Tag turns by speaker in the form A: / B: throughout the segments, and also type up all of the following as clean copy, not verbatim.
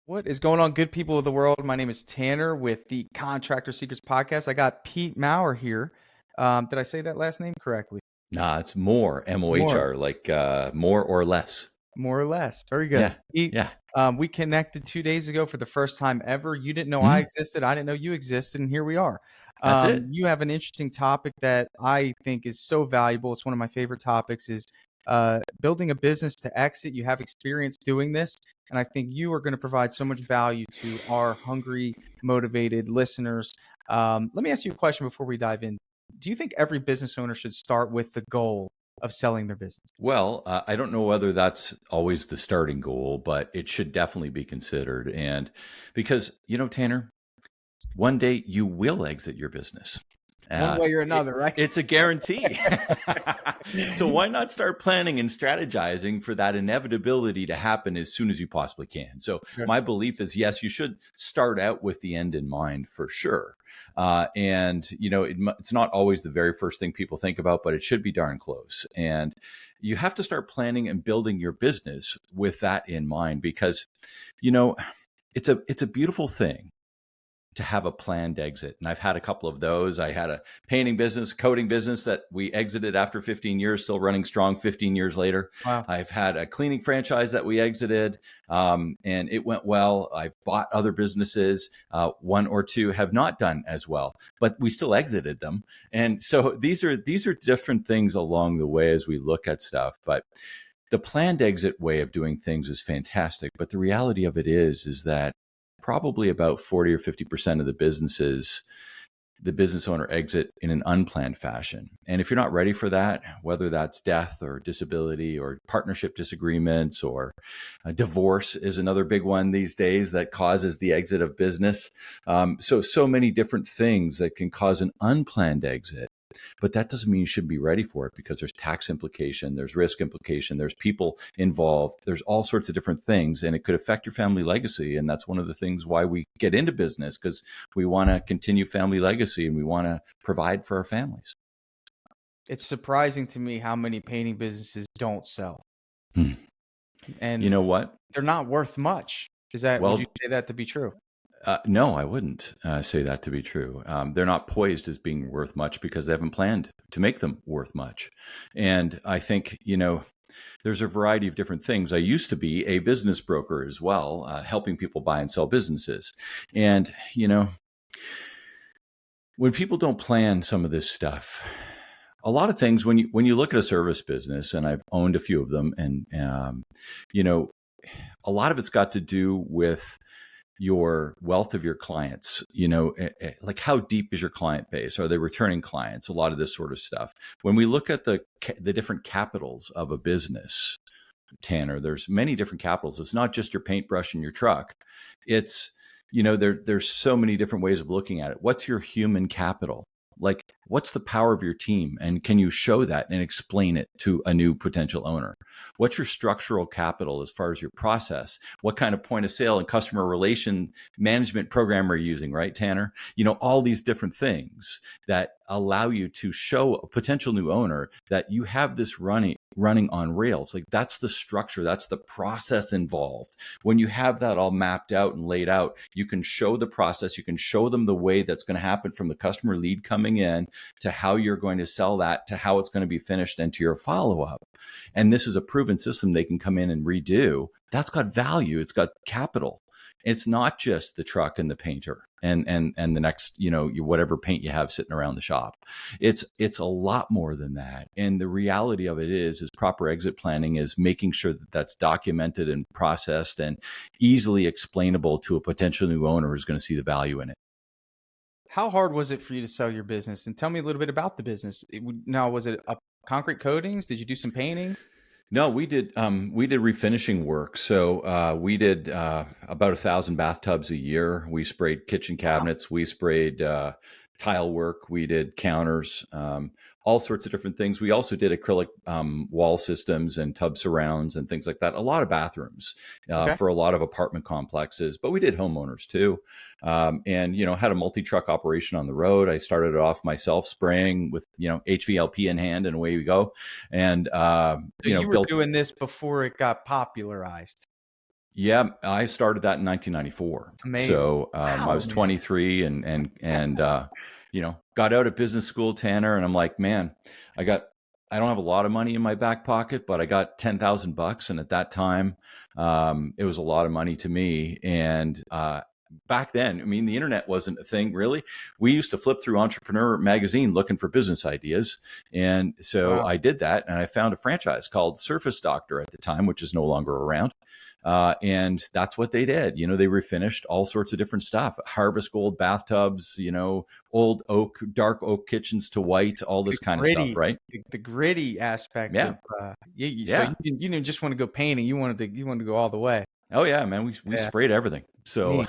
A: What is going on, good people of the world? My name is Tanner with the Contractor Secrets Podcast. I got Pete Mohr here. Did I say that last name correctly?
B: Nah, it's more
A: More,
B: MOHR, like more or less.
A: more or less. Very good.
B: Yeah,
A: Pete,
B: yeah,
A: we connected 2 days ago for the first time ever. You didn't know I
B: Mhm.
A: existed. I didn't know you existed, and here we are.
B: That's it.
A: You have an interesting topic that I think is so valuable. It's one of my favorite topics. Is building a business to exit. You have experience doing this, and I think you are going to provide so much value to our hungry, motivated listeners. Let me ask you a question before we dive in. Do you think every business owner should start with the goal of selling their business?
B: Well, I don't know whether that's always the starting goal, but it should definitely be considered. And because, Tanner, one day you will exit your business.
A: One way or another, right?
B: It's a guarantee. So why not start planning and strategizing for that inevitability to happen as soon as you possibly can? So
A: Sure.
B: my belief is, yes, you should start out with the end in mind for sure. It's not always the very first thing people think about, but it should be darn close. And you have to start planning and building your business with that in mind because, you know, it's a beautiful thing to have a planned exit. And I've had a couple of those. I had a painting business, coating business that we exited after 15 years, still running strong 15 years later.
A: Wow.
B: I've had a cleaning franchise that we exited, and it went well. I've bought other businesses. One or two have not done as well, but we still exited them. And so these are different things along the way as we look at stuff. But the planned exit way of doing things is fantastic. But the reality of it is that probably about 40 or 50% of the business owner exit in an unplanned fashion. And if you're not ready for that, whether that's death or disability or partnership disagreements or divorce is another big one these days that causes the exit of business. So many different things that can cause an unplanned exit. But that doesn't mean you shouldn't be ready for it because there's tax implication, there's risk implication, there's people involved, there's all sorts of different things, and it could affect your family legacy. And that's one of the things why we get into business, because we want to continue family legacy and we want to provide for our families.
A: It's surprising to me how many painting businesses don't sell,
B: Hmm.
A: and
B: You know what?
A: they're not worth much. Would you
B: Well,
A: say that to be true?
B: no, I wouldn't say that to be true. They're not poised as being worth much because they haven't planned to make them worth much. And I think, there's a variety of different things. I used to be a business broker as well, helping people buy and sell businesses. And, when people don't plan some of this stuff, a lot of things, when you look at a service business, and I've owned a few of them, and, a lot of it's got to do with your wealth of your clients, like how deep is your client base? Are they returning clients? A lot of this sort of stuff. When we look at the different capitals of a business, Tanner, there's many different capitals. It's not just your paintbrush and your truck. It's, there's so many different ways of looking at it. What's your human capital? Like, what's the power of your team? And can you show that and explain it to a new potential owner? What's your structural capital as far as your process? What kind of point of sale and customer relation management program are you using, right, Tanner? All these different things that allow you to show a potential new owner that you have this running on rails. Like, that's the structure, that's the process involved. When you have that all mapped out and laid out, you can show the process, you can show them the way that's going to happen from the customer lead coming in to how you're going to sell that, to how it's going to be finished, and to your follow-up. And this is a proven system they can come in and redo. That's got value, it's got capital. It's not just the truck and the painter and the next, whatever paint you have sitting around the shop. It's a lot more than that. And the reality of it is proper exit planning is making sure that that's documented and processed and easily explainable to a potential new owner who's going to see the value in it.
A: How hard was it for you to sell your business? And tell me a little bit about the business. Now, was it concrete coatings? Did you do some painting?
B: No, we did refinishing work. So we did about 1,000 bathtubs a year. We sprayed kitchen cabinets. We sprayed tile work. We did counters, all sorts of different things. We also did acrylic wall systems and tub surrounds and things like that. A lot of bathrooms for a lot of apartment complexes, but we did homeowners too. And had a multi-truck operation on the road. I started it off myself spraying with HVLP in hand, and away we go. And
A: So you were doing this before it got popularized.
B: Yeah, I started that in 1994.
A: Amazing.
B: So I
A: Wow,
B: was
A: man.
B: 23 and got out of business school, Tanner, and I'm like, man, I don't have a lot of money in my back pocket, but I got $10,000, and at that time, it was a lot of money to me. And back then, I mean, the internet wasn't a thing really. We used to flip through Entrepreneur magazine looking for business ideas, and so
A: Wow.
B: I did that, and I found a franchise called Surface Doctor at the time, which is no longer around. And that's what they did. They refinished all sorts of different stuff: harvest gold bathtubs, old oak, dark oak kitchens to white, all
A: The
B: this kind of stuff,
A: gritty,
B: right?
A: the gritty aspect of
B: Yeah,
A: so
B: yeah.
A: you didn't just want to go painting, you wanted to go all the way.
B: Oh yeah, man. We
A: Yeah,
B: sprayed everything. So
A: neat.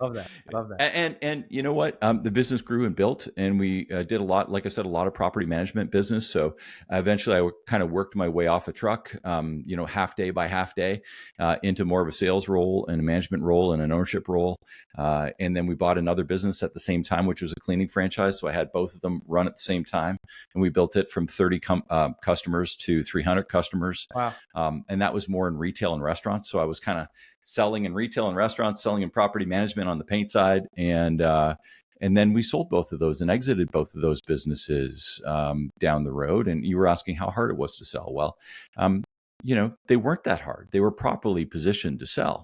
A: Love that. Love that.
B: and you know what? The business grew and built, and we did a lot. Like I said, a lot of property management business. So eventually, I kind of worked my way off a truck, half day by half day, into more of a sales role and a management role and an ownership role. And then we bought another business at the same time, which was a cleaning franchise. So I had both of them run at the same time, and we built it from 30 customers to 300 customers.
A: Wow.
B: And that was more in retail and restaurants. So I was kind of selling in retail and restaurants, selling in property management on the paint side, and then we sold both of those and exited both of those businesses down the road. And you were asking how hard it was to sell. Well, they weren't that hard. They were properly positioned to sell,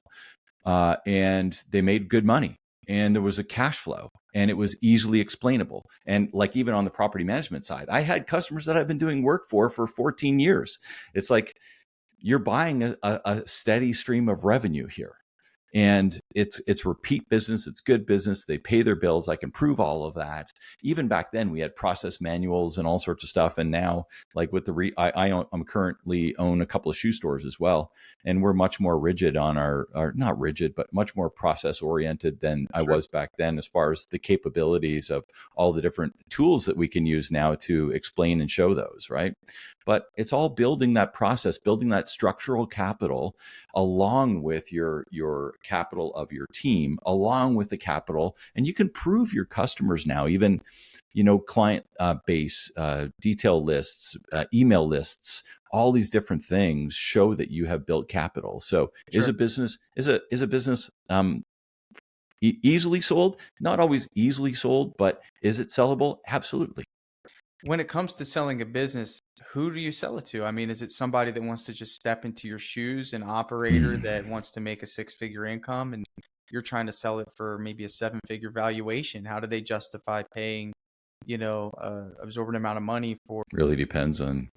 B: and they made good money. And there was a cash flow, and it was easily explainable. And like even on the property management side, I had customers that I've been doing work for 14 years. It's like, you're buying a steady stream of revenue here, and it's repeat business. It's good business. They pay their bills. I can prove all of that. Even back then, we had process manuals and all sorts of stuff. And now, like with I'm currently own a couple of shoe stores as well, and we're much more rigid on our not rigid, but much more process oriented than I
A: Sure.
B: was back then, as far as the capabilities of all the different tools that we can use now to explain and show those, right? But it's all building that process, building that structural capital, along with your capital of your team, along with the capital. And you can prove your customers now, even, client base, detail lists, email lists, all these different things show that you have built capital. So is
A: Sure.
B: a business easily sold? Not always easily sold, but is it sellable? Absolutely.
A: When it comes to selling a business, who do you sell it to? I mean, is it somebody that wants to just step into your shoes, an operator
B: Hmm.
A: that wants to make a six-figure income, and you're trying to sell it for maybe a seven-figure valuation? How do they justify paying, absorbent amount of money for?
B: Really depends on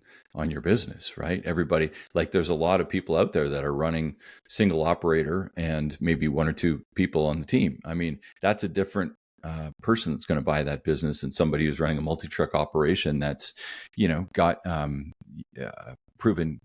B: your business, right? Everybody, like, there's a lot of people out there that are running single operator and maybe one or two people on the team. I mean, that's a different person that's going to buy that business than somebody who's running a multi-truck operation that's got proven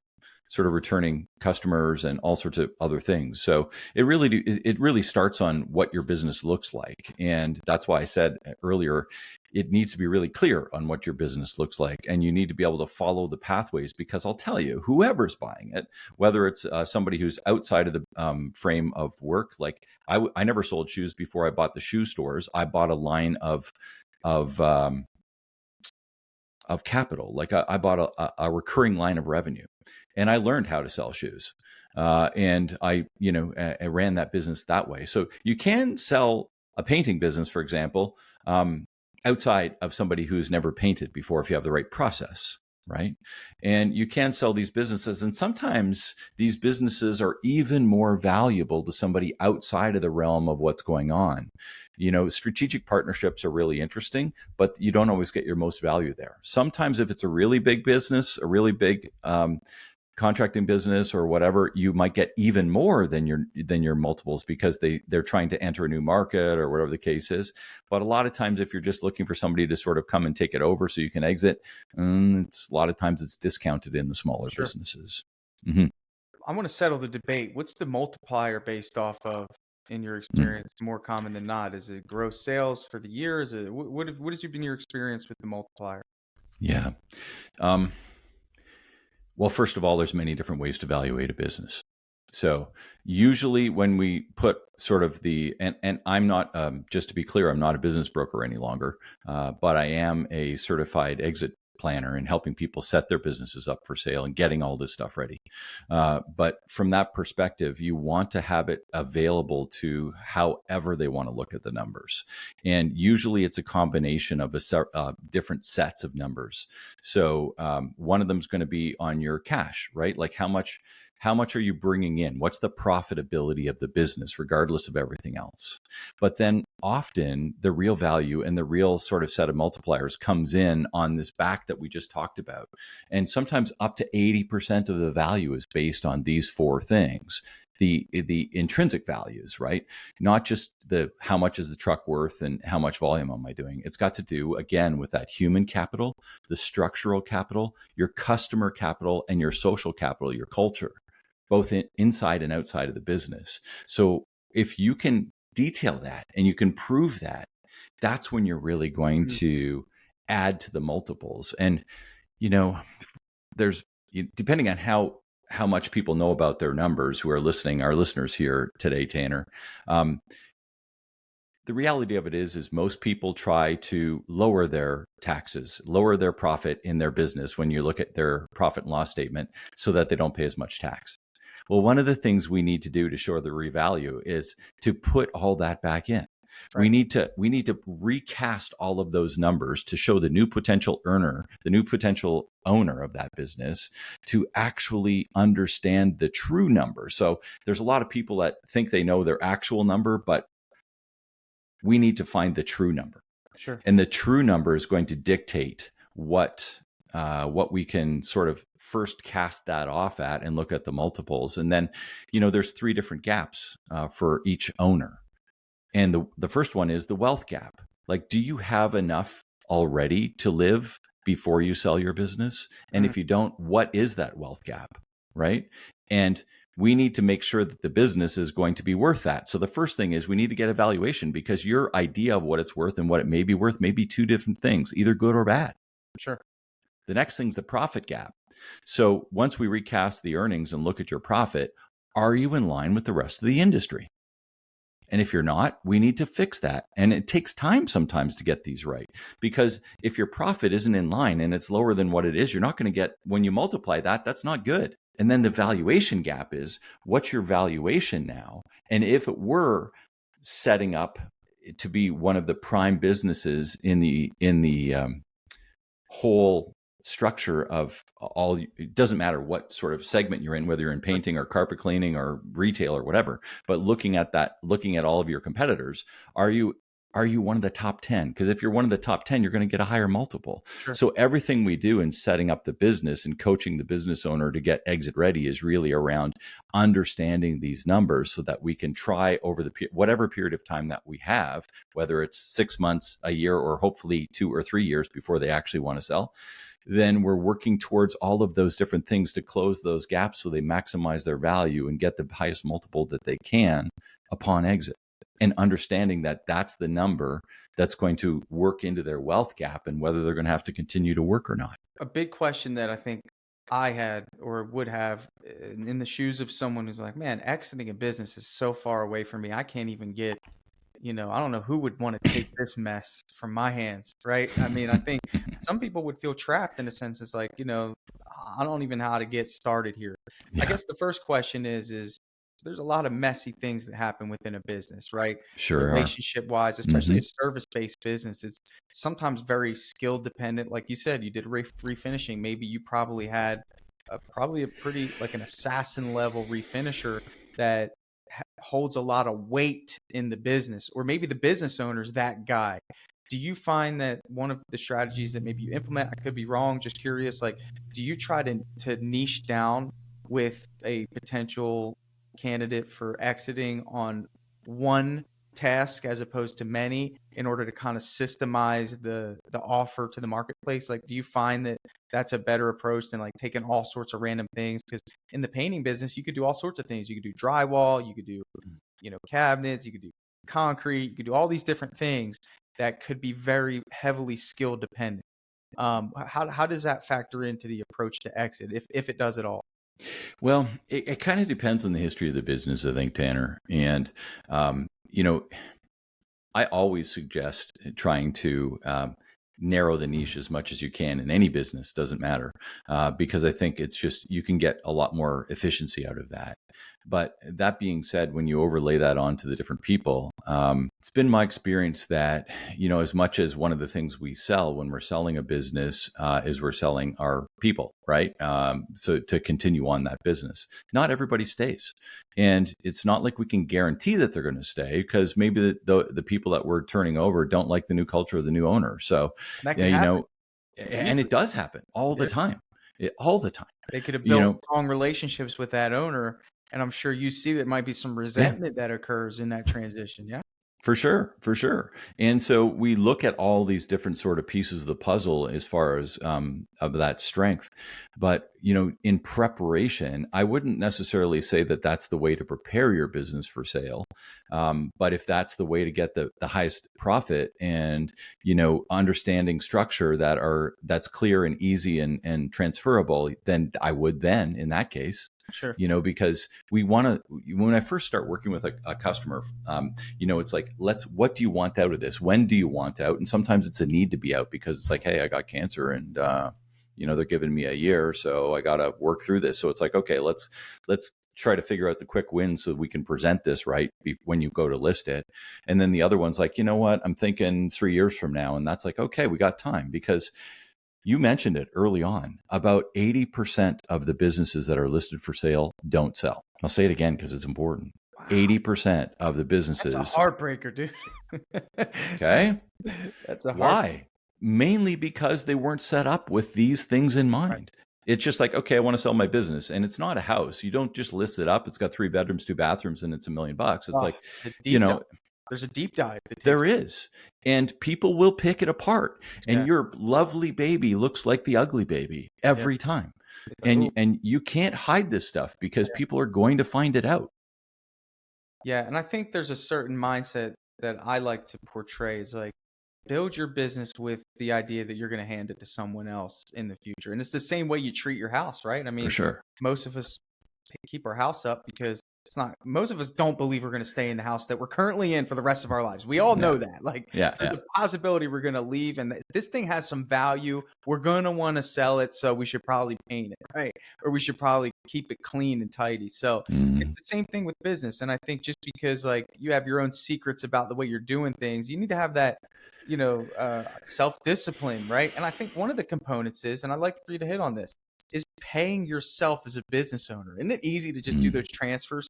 B: sort of returning customers and all sorts of other things. So it really starts on what your business looks like. And that's why I said earlier, it needs to be really clear on what your business looks like. And you need to be able to follow the pathways, because I'll tell you, whoever's buying it, whether it's somebody who's outside of the frame of work, like I never sold shoes before I bought the shoe stores. I bought a line of um, of capital. Like I bought a recurring line of revenue, and I learned how to sell shoes. And I ran that business that way. So you can sell a painting business, for example, outside of somebody who's never painted before, if you have the right process, right? And you can sell these businesses, and sometimes these businesses are even more valuable to somebody outside of the realm of what's going on. Strategic partnerships are really interesting, but you don't always get your most value there. Sometimes if it's a really big business, a really big contracting business or whatever, you might get even more than your multiples, because they're trying to enter a new market or whatever the case is. But a lot of times, if you're just looking for somebody to sort of come and take it over so you can exit, it's a lot of times it's discounted in the smaller
A: Sure.
B: businesses. Mm-hmm.
A: I want to settle the debate. What's the multiplier based off of, in your experience, more common than not? Is it gross sales for the year? Is it what has been your experience with the multiplier?
B: Yeah. Um, well, first of all, there's many different ways to evaluate a business. So usually when we put sort of and I'm not, just to be clear, I'm not a business broker any longer, but I am a certified exit planner and helping people set their businesses up for sale and getting all this stuff ready. But from that perspective, you want to have it available to however they want to look at the numbers. And usually it's a combination of different sets of numbers. So one of them is going to be on your cash, right? Like how much are you bringing in? What's the profitability of the business, regardless of everything else? But then often the real value and the real sort of set of multipliers comes in on this back that we just talked about. And sometimes up to 80% of the value is based on these four things. The intrinsic values, right? Not just how much is the truck worth and how much volume am I doing. It's got to do, again, with that human capital, the structural capital, your customer capital, and your social capital, your culture, both inside and outside of the business. So if you can detail that and you can prove that, that's when you're really going to add to the multiples. And, there's, depending on how much people know about their numbers who are listening, our listeners here today, Tanner, the reality of it is most people try to lower their taxes, lower their profit in their business when you look at their profit and loss statement so that they don't pay as much tax. Well, one of the things we need to do to show the revalue is to put all that back in. Right. We need to recast all of those numbers to show the new potential earner, the new potential owner of that business, to actually understand the true number. So there's a lot of people that think they know their actual number, but we need to find the true number.
A: Sure.
B: And the true number is going to dictate what we can sort of first cast that off at and look at the multiples. And then, there's three different gaps for each owner. And the first one is the wealth gap. Like, do you have enough already to live before you sell your business? And if you don't, what is that wealth gap, right? And we need to make sure that the business is going to be worth that. So the first thing is we need to get a valuation, because your idea of what it's worth and what it may be worth may be two different things, either good or bad.
A: Sure.
B: The next thing is the profit gap. So once we recast the earnings and look at your profit, are you in line with the rest of the industry? And if you're not, we need to fix that. And it takes time sometimes to get these right, because if your profit isn't in line and it's lower than what it is, you're not going to get, when you multiply that, that's not good. And then the valuation gap is, what's your valuation now? And if it were setting up to be one of the prime businesses in the whole structure of all, it doesn't matter what sort of segment you're in, whether you're in painting or carpet cleaning or retail or whatever, but looking at all of your competitors, are you one of the top 10? Because if you're one of the top 10, you're going to get a higher multiple. Sure. So everything we do in setting up the business and coaching the business owner to get exit ready is really around understanding these numbers so that we can try over whatever period of time that we have, whether it's 6 months, a year, or hopefully 2 or 3 years before they actually want to sell. Then we're working towards all of those different things to close those gaps so they maximize their value and get the highest multiple that they can upon exit. And understanding that that's the number that's going to work into their wealth gap and whether they're going to have to continue to work or not.
A: A big question that I think I had or would have in the shoes of someone who's like, man, exiting a business is so far away from me. I can't even get, I don't know who would want to take this mess from my hands, right? I mean, I think some people would feel trapped in a sense. It's like, I don't even know how to get started here. Yeah. I guess the first question is there's a lot of messy things that happen within a business, right?
B: Sure.
A: Relationship wise, especially a service-based business, it's sometimes very skill dependent. Like you said, you did refinishing. Maybe you probably had probably a pretty like an assassin level refinisher that holds a lot of weight in the business, or maybe the business owner's that guy. Do you find that one of the strategies that maybe you implement, I could be wrong, just curious, like, do you try to niche down with a potential candidate for exiting on one task as opposed to many in order to kind of systemize the offer to the marketplace? Like, do you find that that's a better approach than like taking all sorts of random things? Because in the painting business, you could do all sorts of things. You could do drywall, you could do, cabinets, you could do concrete, you could do all these different things that could be very heavily skill dependent. How does that factor into the approach to exit, if it does at all?
B: Well, it kind of depends on the history of the business, I think, Tanner. And, I always suggest trying to narrow the niche as much as you can in any business, doesn't matter, because I think it's just, you can get a lot more efficiency out of that. But that being said, when you overlay that onto the different people, it's been my experience that, as much as one of the things we sell when we're selling a business is we're selling our people, right? So to continue on that business, not everybody stays. And it's not like we can guarantee that they're going to stay, because maybe the people that we're turning over don't like the new culture of the new owner. So,
A: That can happen.
B: and it does happen all the time, all the time.
A: They could have built strong relationships with that owner, and I'm sure you see there might be some resentment that occurs in that transition. Yeah.
B: For sure, for sure. And so we look at all these different sort of pieces of the puzzle as far as of that strength. But, in preparation, I wouldn't necessarily say that that's the way to prepare your business for sale. But if that's the way to get the highest profit, and, understanding structure that's clear and easy and transferable, then I would then, in that case,
A: Sure.
B: because we want to, when I first start working with a customer, it's like, what do you want out of this? When do you want out? And sometimes it's a need to be out, because it's like, hey, I got cancer, and, they're giving me a year, so I got to work through this. So it's like, okay, let's try to figure out the quick wins so we can present this right when you go to list it. And then the other one's like, you know what, I'm thinking 3 years from now. And that's like, okay, we got time, because you mentioned it early on, about 80% of the businesses that are listed for sale don't sell. I'll say it again because it's important. Wow. 80% of the businesses.
A: That's a heartbreaker, dude.
B: Okay.
A: That's a
B: Why? Mainly because they weren't set up with these things in mind. Right. It's just like, okay, I want to sell my business, and it's not a house. You don't just list it up. It's got 3 bedrooms, 2 bathrooms, and it's $1 million. It's like,
A: there's a deep dive.
B: There is. And people will pick it apart. And your lovely baby looks like the ugly baby every time. And you can't hide this stuff, because people are going to find it out.
A: Yeah. And I think there's a certain mindset that I like to portray, is like, build your business with the idea that you're going to hand it to someone else in the future. And it's the same way you treat your house, right? I mean,
B: for sure,
A: most of us keep our house up because most of us don't believe we're going to stay in the house that we're currently in for the rest of our lives. We all know that. Like, there's a possibility we're going to leave, and this thing has some value. We're going to want to sell it, so we should probably paint it, right? Or we should probably keep it clean and tidy. So it's the same thing with business. And I think just because, like, you have your own secrets about the way you're doing things, you need to have that, self-discipline, right? And I think one of the components is, and I'd like for you to hit on this, is paying yourself as a business owner. Isn't it easy to just do those transfers,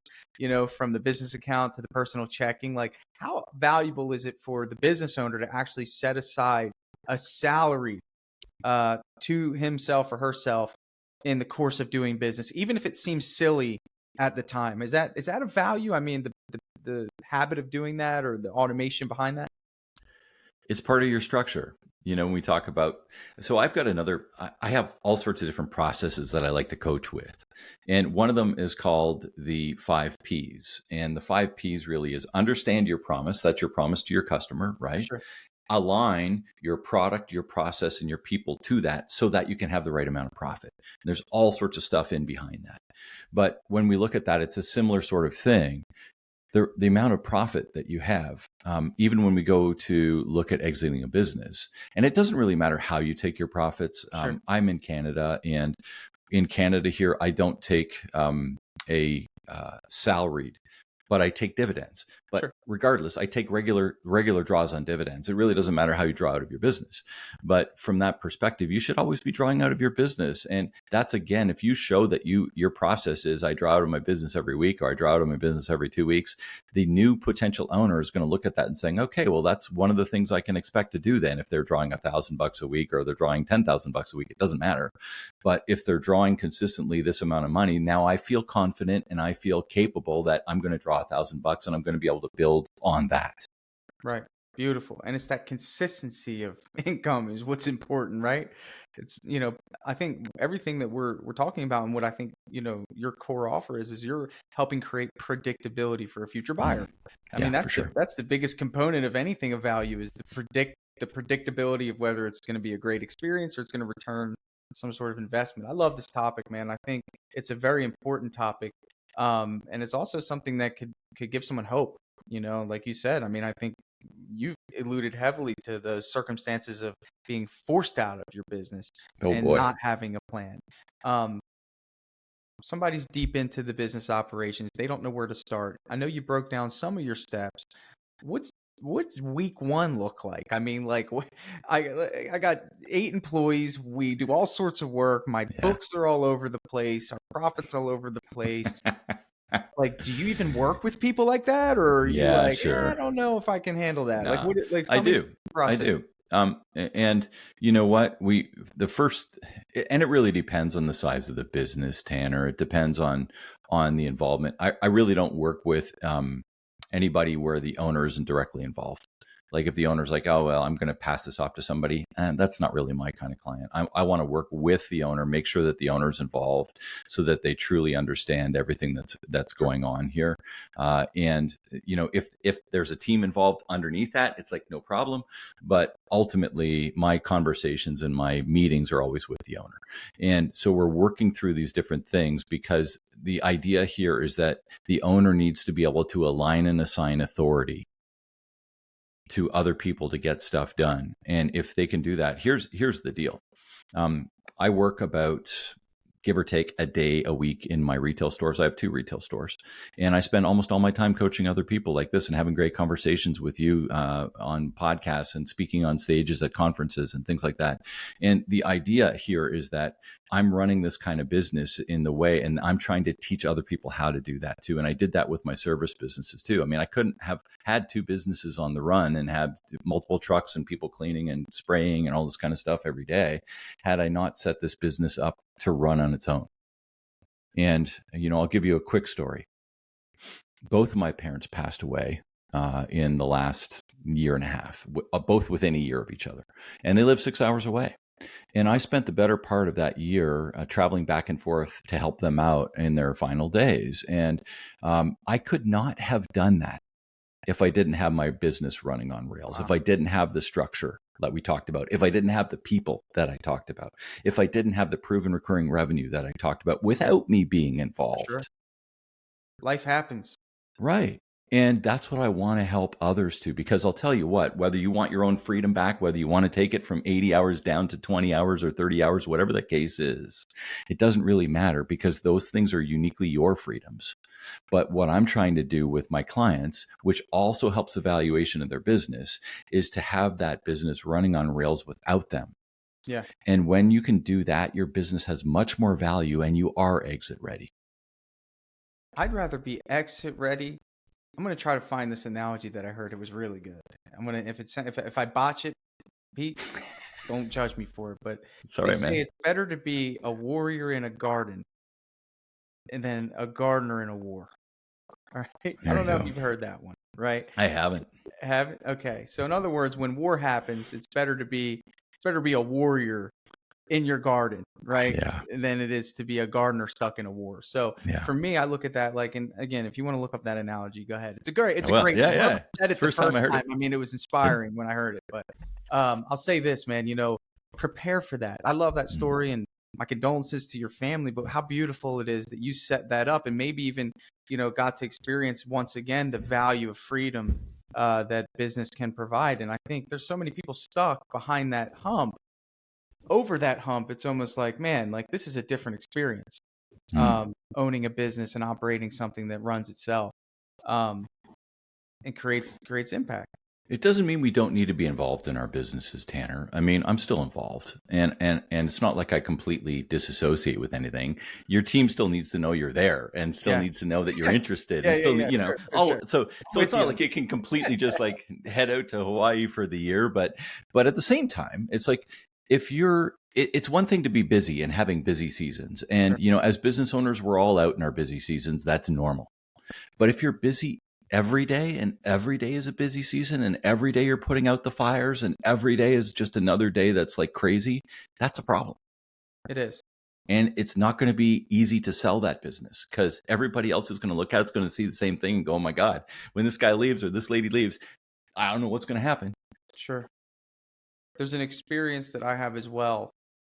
A: from the business account to the personal checking? Like, how valuable is it for the business owner to actually set aside a salary to himself or herself in the course of doing business, even if it seems silly at the time? Is that a value? I mean, the habit of doing that, or the automation behind that?
B: It's part of your structure. When we talk about, so I have all sorts of different processes that I like to coach with. And one of them is called the 5 Ps. And the 5 Ps really is: understand your promise. That's your promise to your customer, right?
A: Sure.
B: Align your product, your process, and your people to that, so that you can have the right amount of profit. And there's all sorts of stuff in behind that. But when we look at that, it's a similar sort of thing. The amount of profit that you have, even when we go to look at exiting a business, and it doesn't really matter how you take your profits.
A: Sure.
B: I'm in Canada, and in Canada here, I don't take a salaried, but I take dividends. But regardless, I take regular draws on dividends. It really doesn't matter how you draw out of your business. But from that perspective, you should always be drawing out of your business. And that's, again, if you show that your process is, I draw out of my business every week, or I draw out of my business every 2 weeks, the new potential owner is going to look at that and saying, okay, well, that's one of the things I can expect to do then. If they're drawing $1,000 a week, or they're drawing $10,000 a week, it doesn't matter. But if they're drawing consistently this amount of money, now I feel confident and I feel capable that I'm going to draw $1,000, and I'm going to be able to build on that.
A: Right. Beautiful. And it's that consistency of income is what's important, right? It's, I think everything that we're talking about, and what I think, your core offer is you're helping create predictability for a future buyer. I mean, that's the biggest component of anything of value, is to predict the predictability of whether it's going to be a great experience or it's going to return some sort of investment. I love this topic, man. I think it's a very important topic. And it's also something that could give someone hope. Like you said, I mean, I think you alluded heavily to those circumstances of being forced out of your business
B: Oh
A: and
B: boy.
A: not having a plan. Um, Somebody's deep into the business operations. They don't know where to start. I know you broke down some of your steps. What's what's week one look like? I mean, like I got 8 employees. We do all sorts of work. My
B: Yeah.
A: books are all over the place. Our profits all over the place. Like, do you even work with people like that, or are you
B: Yeah,
A: like, I
B: sure.
A: don't know if I can handle that? Like,
B: No,
A: what? Like,
B: I
A: tell me the
B: do. I
A: process.
B: do. And you know what? The first, and it really depends on the size of the business, Tanner. It depends on the involvement. I really don't work with anybody where the owner isn't directly involved. Like if the owner's like, oh, well, I'm going to pass this off to somebody, and that's not really my kind of client. I want to work with the owner, make sure that the owner's involved so that they truly understand everything that's
A: Sure.
B: going on here. And you know, if there's a team involved underneath that, it's like no problem. But ultimately, my conversations and my meetings are always with the owner. And so we're working through these different things because the idea here is that the owner needs to be able to align and assign authority to other people to get stuff done. And if they can do that, here's the deal. I work about, give or take, a day a week in my retail stores. I have 2 retail stores, and I spend almost all my time coaching other people like this and having great conversations with you on podcasts and speaking on stages at conferences and things like that. And the idea here is that I'm running this kind of business in the way, and I'm trying to teach other people how to do that too. And I did that with my service businesses too. I mean, I couldn't have had 2 businesses on the run and have multiple trucks and people cleaning and spraying and all this kind of stuff every day had I not set this business up to run on its own. And, you know, I'll give you a quick story. Both of my parents passed away in the last year and a half, both within a year of each other. And they live 6 hours away. And I spent the better part of that year traveling back and forth to help them out in their final days. And I could not have done that if I didn't have my business running on rails,
A: Wow.
B: if I didn't have the structure that we talked about, if I didn't have the people that I talked about, if I didn't have the proven recurring revenue that I talked about without me being
A: Sure.
B: involved.
A: Life happens.
B: Right. And that's what I want to help others to, because I'll tell you what, whether you want your own freedom back, whether you want to take it from 80 hours down to 20 hours or 30 hours, whatever the case is, it doesn't really matter because those things are uniquely your freedoms. But what I'm trying to do with my clients, which also helps the valuation of their business, is to have that business running on rails without them.
A: Yeah.
B: And when you can do that, your business has much more value and you are exit ready.
A: I'd rather be exit ready. I'm gonna try to find this analogy that I heard. It was really good. I'm gonna if I botch it, Pete, don't judge me for it. But
B: It's all
A: they
B: right,
A: say
B: man.
A: it's better to be a warrior in a garden than a gardener in a war. All right. I
B: There
A: don't
B: you
A: know if
B: go.
A: you've heard that one, right?
B: I haven't.
A: Have it? Okay. So in other words, when war happens, it's better to be a warrior in your garden, right?
B: Yeah.
A: Than it is to be a gardener stuck in a war. So
B: Yeah.
A: for me, I look at that like, and again, if you want to look up that analogy, go ahead. It's a
B: Well,
A: great
B: yeah,
A: one. Whoever
B: yeah.
A: said
B: It's
A: it
B: the
A: the
B: first time
A: first
B: I heard
A: time,
B: it.
A: I mean, it was
B: Yeah.
A: inspiring when I heard it. But I'll say this, man, prepare for that. I love that
B: Mm.
A: story, and my condolences to your family, but how beautiful it is that you set that up and maybe even, got to experience once again the value of freedom that business can provide. And I think there's so many people stuck behind that hump. Over that hump, it's almost like, man, like this is a different experience.
B: Mm.
A: Owning a business and operating something that runs itself, um, and creates impact.
B: It doesn't mean we don't need to be involved in our businesses, Tanner. I mean, I'm still involved, and it's not like I completely disassociate with anything. Your team still needs to know you're there, and still
A: Yeah,
B: needs to know that you're interested, and
A: yeah,
B: still,
A: yeah,
B: you know,
A: sure, for
B: all.
A: sure. I'm
B: So it's
A: with
B: not
A: you.
B: like it can completely just like head out to Hawaii for the year, but at the same time, it's like if you're. It's one thing to be busy and having busy seasons, and
A: Sure.
B: you know, as business owners, we're all out in our busy seasons. That's normal. But if you're busy every day and every day is a busy season and every day you're putting out the fires and every day is just another day that's like crazy, that's a problem.
A: It is.
B: And it's not going to be easy to sell that business because everybody else is going to look at it's going to see the same thing and go, oh my God, when this guy leaves or this lady leaves, I don't know what's going to happen.
A: Sure. There's an experience that I have as well,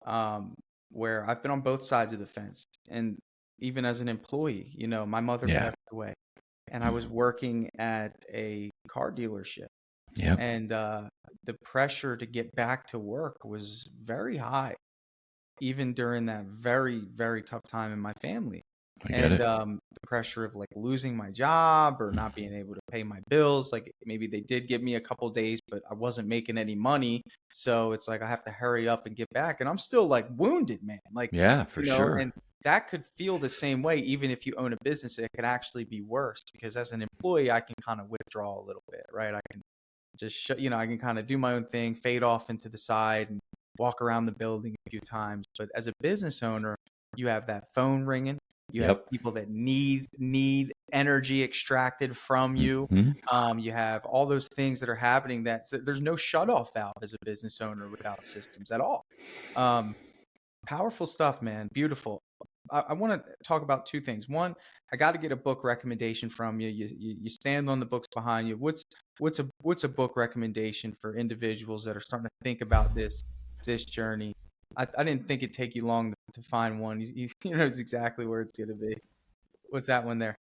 A: um, where I've been on both sides of the fence, and even as an employee, my mother
B: Yeah.
A: passed away, and I was
B: Mm.
A: working at a car dealership.
B: Yep.
A: And the pressure to get back to work was very high, even during that very, very tough time in my family.
B: I get
A: And
B: it.
A: the pressure of like losing my job or not being able to pay my bills. Like maybe they did give me a couple days, but I wasn't making any money. So it's like I have to hurry up and get back. And I'm still like wounded, man. Like,
B: Yeah, for sure.
A: and that could feel the same way, even if you own a business. It could actually be worse because as an employee, I can kind of withdraw a little bit, right? I can just, I can kind of do my own thing, fade off into the side and walk around the building a few times. But as a business owner, you have that phone ringing. You have
B: Yep.
A: people that need energy extracted from you.
B: Hmm.
A: You have all those things that are happening. There's no shut off valve as a business owner without systems at all. Um, Powerful stuff, man. Beautiful. I want to talk about two things. One, I got to get a book recommendation from you. You stand on the books behind you. What's a book recommendation for individuals that are starting to think about this journey? I didn't think it'd take you long to find one. You knows exactly where it's going to be. What's that one there?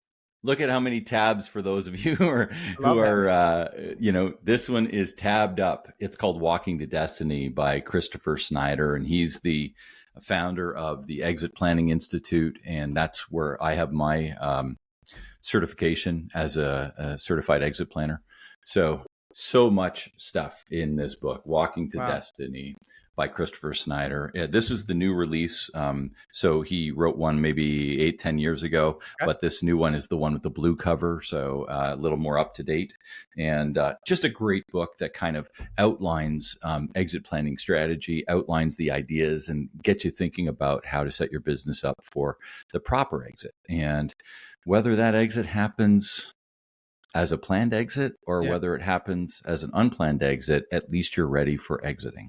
B: Look at how many tabs for those of you
A: I love that, man.
B: this one is tabbed up. It's called Walking to Destiny by Christopher Snyder, and he's the founder of the Exit Planning Institute, and that's where I have my certification as a certified exit planner. So much stuff in this book, Walking to
A: Wow.
B: Destiny by Christopher Snyder. This is the new release. So he wrote one maybe 8-10 years ago,
A: Okay.
B: but this new one is the one with the blue cover. So a little more up to date, and just a great book that kind of outlines exit planning strategy, outlines the ideas, and gets you thinking about how to set your business up for the proper exit. And whether that exit happens as a planned exit or
A: Yeah.
B: whether it happens as an unplanned exit, at least you're ready for exiting.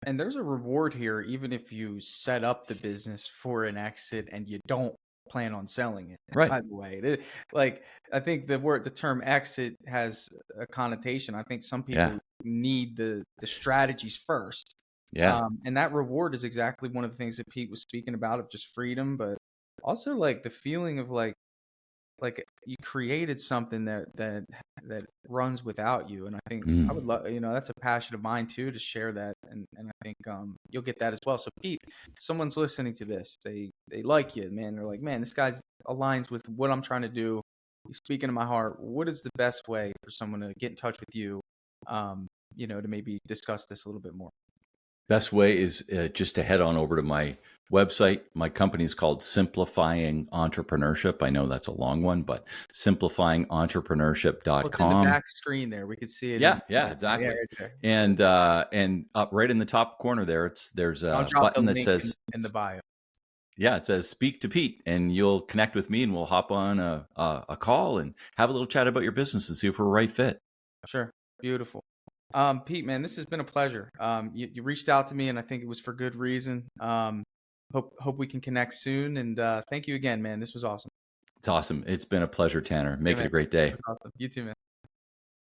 A: And there's a reward here, even if you set up the business for an exit and you don't plan on selling it.
B: Right.
A: By the way, like I think the term exit has a connotation. I think some
B: Yeah.
A: people need the strategies first,
B: Yeah.
A: and that reward is exactly one of the things that Pete was speaking about of just freedom, but also like the feeling of like you created something that runs without you. And I think I would
B: Mm.
A: love, that's a passion of mine too, to share that. And I think you'll get that as well. So Pete, someone's listening to this, they like you, man. They're like, man, this guy's aligns with what I'm trying to do. He's speaking to my heart. What is the best way for someone to get in touch with you, to maybe discuss this a little bit more?
B: Best way is just to head on over to my website. My company is called Simplifying Entrepreneurship. I know that's a long one, but
A: Well, it's in the
B: simplifyingentrepreneur.com.
A: back screen there. We could see it
B: Yeah,
A: in
B: yeah,
A: yeah,
B: exactly.
A: right there.
B: And up right in the top corner there, there's
A: I'll
B: a
A: drop the
B: button that
A: link
B: says,
A: in the bio.
B: yeah, it says speak to Pete, and you'll connect with me, and we'll hop on a call and have a little chat about your business and see if we're a right fit.
A: Sure. Beautiful. Pete, man, this has been a pleasure. You reached out to me, and I think it was for good reason. Hope we can connect soon. And thank you again, man. This was awesome.
B: It's awesome. It's been a pleasure, Tanner.
A: Yeah,
B: Make it
A: man.
B: a great
A: It
B: day.
A: was awesome. You too, man.